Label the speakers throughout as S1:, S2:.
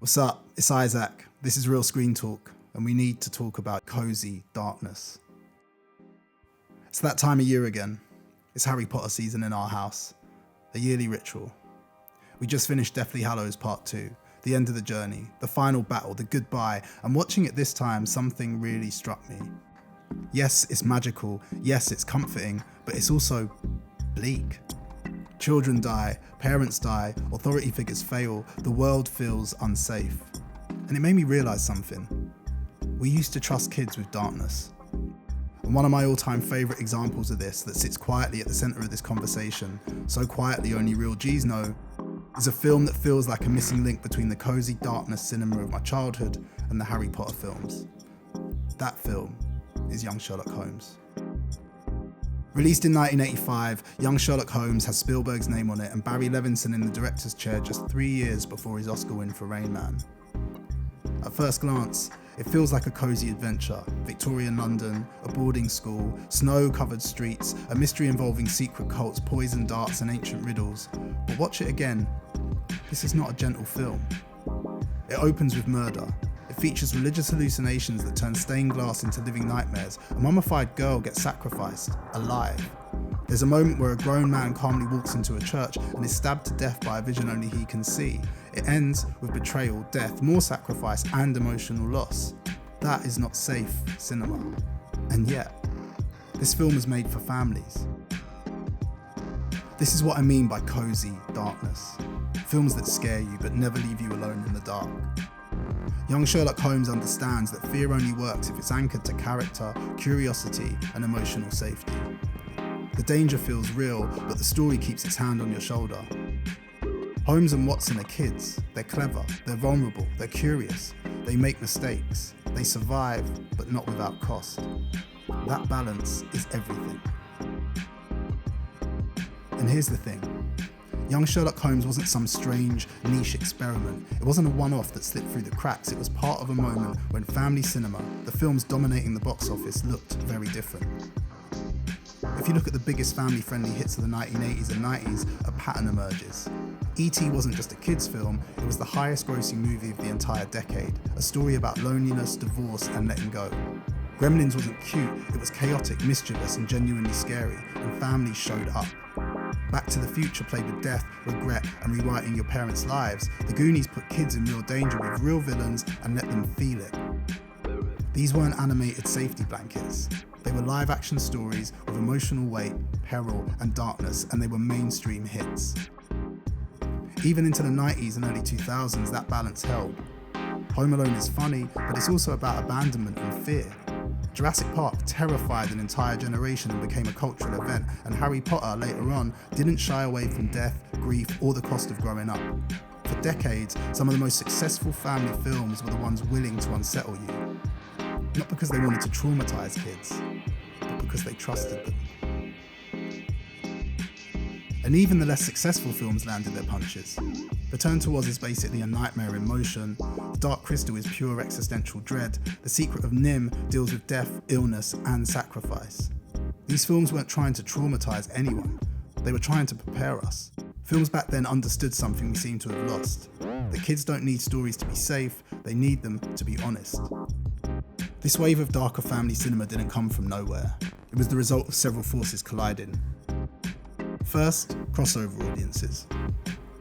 S1: What's up? It's Isaac. This is Real Screen Talk, and we need to talk about cozy darkness. It's that time of year again. It's Harry Potter season in our house, a yearly ritual. We just finished Deathly Hallows Part 2, the end of the journey, the final battle, the goodbye, and watching it this time, something really struck me. Yes, it's magical, yes, it's comforting, but it's also bleak. Children die, parents die, authority figures fail, the world feels unsafe. And it made me realise something. We used to trust kids with darkness. And one of my all-time favourite examples of this that sits quietly at the centre of this conversation, so quietly only real G's know, is a film that feels like a missing link between the cosy darkness cinema of my childhood and the Harry Potter films. That film is Young Sherlock Holmes. Released in 1985, Young Sherlock Holmes has Spielberg's name on it and Barry Levinson in the director's chair just 3 years before his Oscar win for Rain Man. At first glance, it feels like a cosy adventure. Victorian London, a boarding school, snow-covered streets, a mystery involving secret cults, poison darts and ancient riddles. But watch it again. This is not a gentle film. It opens with murder. It features religious hallucinations that turn stained glass into living nightmares. A mummified girl gets sacrificed, alive. There's a moment where a grown man calmly walks into a church and is stabbed to death by a vision only he can see. It ends with betrayal, death, more sacrifice, and emotional loss. That is not safe cinema. And yet, this film is made for families. This is what I mean by cozy darkness. Films that scare you but never leave you alone in the dark. Young Sherlock Holmes understands that fear only works if it's anchored to character, curiosity, and emotional safety. The danger feels real, but the story keeps its hand on your shoulder. Holmes and Watson are kids. They're clever, they're vulnerable, they're curious. They make mistakes. They survive, but not without cost. That balance is everything. And here's the thing. Young Sherlock Holmes wasn't some strange, niche experiment. It wasn't a one-off that slipped through the cracks. It was part of a moment when family cinema, the films dominating the box office, looked very different. If you look at the biggest family-friendly hits of the 1980s and 90s, a pattern emerges. E.T. wasn't just a kids' film, it was the highest-grossing movie of the entire decade, a story about loneliness, divorce, and letting go. Gremlins wasn't cute, it was chaotic, mischievous, and genuinely scary, and families showed up. Back to the Future played with death, regret, and rewriting your parents' lives. The Goonies put kids in real danger with real villains and let them feel it. These weren't animated safety blankets. They were live-action stories with emotional weight, peril, and darkness, and they were mainstream hits. Even into the 90s and early 2000s, that balance held. Home Alone is funny, but it's also about abandonment and fear. Jurassic Park terrified an entire generation and became a cultural event, and Harry Potter later on didn't shy away from death, grief, or the cost of growing up. For decades, some of the most successful family films were the ones willing to unsettle you. Not because they wanted to traumatize kids, but because they trusted them. And even the less successful films landed their punches. Return to Oz is basically a nightmare in motion. The Dark Crystal is pure existential dread. The Secret of Nim deals with death, illness, and sacrifice. These films weren't trying to traumatize anyone. They were trying to prepare us. Films back then understood something we seem to have lost. The kids don't need stories to be safe, they need them to be honest. This wave of darker family cinema didn't come from nowhere. It was the result of several forces colliding. First, crossover audiences.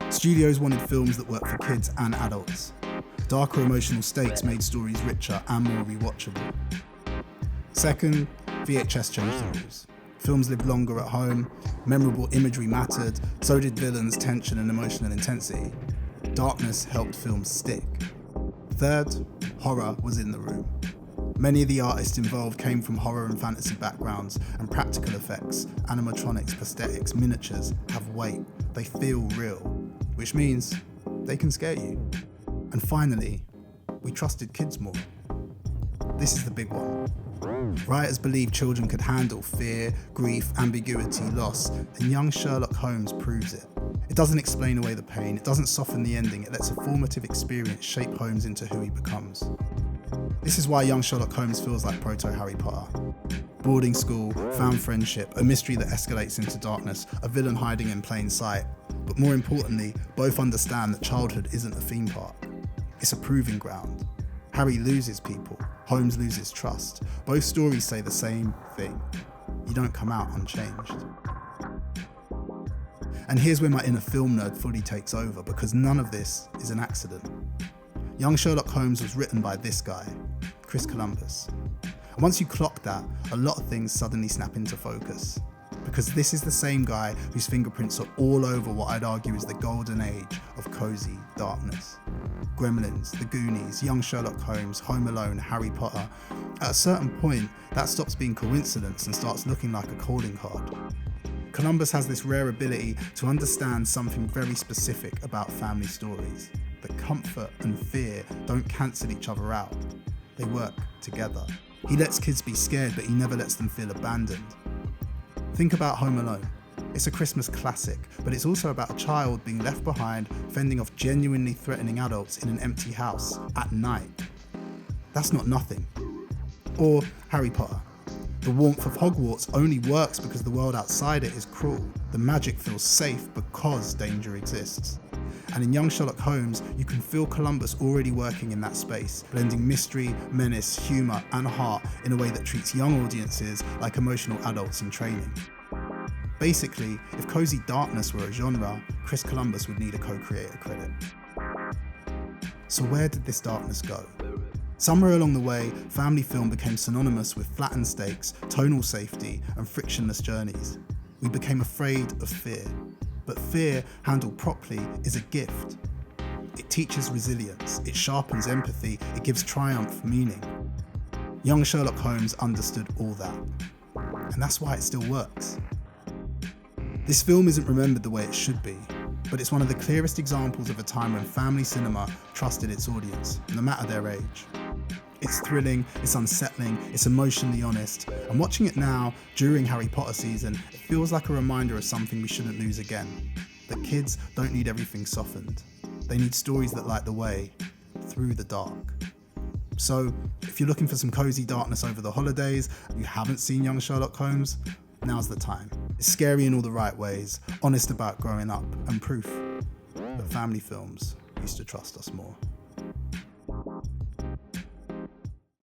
S1: Studios wanted films that worked for kids and adults. Darker emotional stakes made stories richer and more rewatchable. Second, VHS changed the rules. Films lived longer at home, memorable imagery mattered, so did villains, tension and emotional intensity. Darkness helped films stick. Third, horror was in the room. Many of the artists involved came from horror and fantasy backgrounds, and practical effects, animatronics, prosthetics, miniatures have weight. They feel real, which means they can scare you. And finally, we trusted kids more. This is the big one. Writers believed children could handle fear, grief, ambiguity, loss, and Young Sherlock Holmes proves it. It doesn't explain away the pain, it doesn't soften the ending, it lets a formative experience shape Holmes into who he becomes. This is why Young Sherlock Holmes feels like proto-Harry Potter. Boarding school, found friendship, a mystery that escalates into darkness, a villain hiding in plain sight. But more importantly, both understand that childhood isn't a theme park. It's a proving ground. Harry loses people, Holmes loses trust. Both stories say the same thing. You don't come out unchanged. And here's where my inner film nerd fully takes over, because none of this is an accident. Young Sherlock Holmes was written by this guy, Chris Columbus. And once you clock that, a lot of things suddenly snap into focus. Because this is the same guy whose fingerprints are all over what I'd argue is the golden age of cozy darkness. Gremlins, The Goonies, Young Sherlock Holmes, Home Alone, Harry Potter. At a certain point, that stops being coincidence and starts looking like a calling card. Columbus has this rare ability to understand something very specific about family stories. That comfort and fear don't cancel each other out. They work together. He lets kids be scared, but he never lets them feel abandoned. Think about Home Alone. It's a Christmas classic, but it's also about a child being left behind, fending off genuinely threatening adults in an empty house at night. That's not nothing. Or Harry Potter. The warmth of Hogwarts only works because the world outside it is cruel. The magic feels safe because danger exists. And in Young Sherlock Holmes, you can feel Columbus already working in that space, blending mystery, menace, humour and heart in a way that treats young audiences like emotional adults in training. Basically, if cozy darkness were a genre, Chris Columbus would need a co-creator credit. So where did this darkness go? Somewhere along the way, family film became synonymous with flattened stakes, tonal safety, and frictionless journeys. We became afraid of fear. But fear, handled properly, is a gift. It teaches resilience, it sharpens empathy, it gives triumph meaning. Young Sherlock Holmes understood all that. And that's why it still works. This film isn't remembered the way it should be, but it's one of the clearest examples of a time when family cinema trusted its audience, no matter their age. It's thrilling, it's unsettling, it's emotionally honest, and watching it now, during Harry Potter season, it feels like a reminder of something we shouldn't lose again. That kids don't need everything softened. They need stories that light the way through the dark. So, if you're looking for some cozy darkness over the holidays, and you haven't seen Young Sherlock Holmes, now's the time. It's scary in all the right ways, honest about growing up, and proof that family films used to trust us more.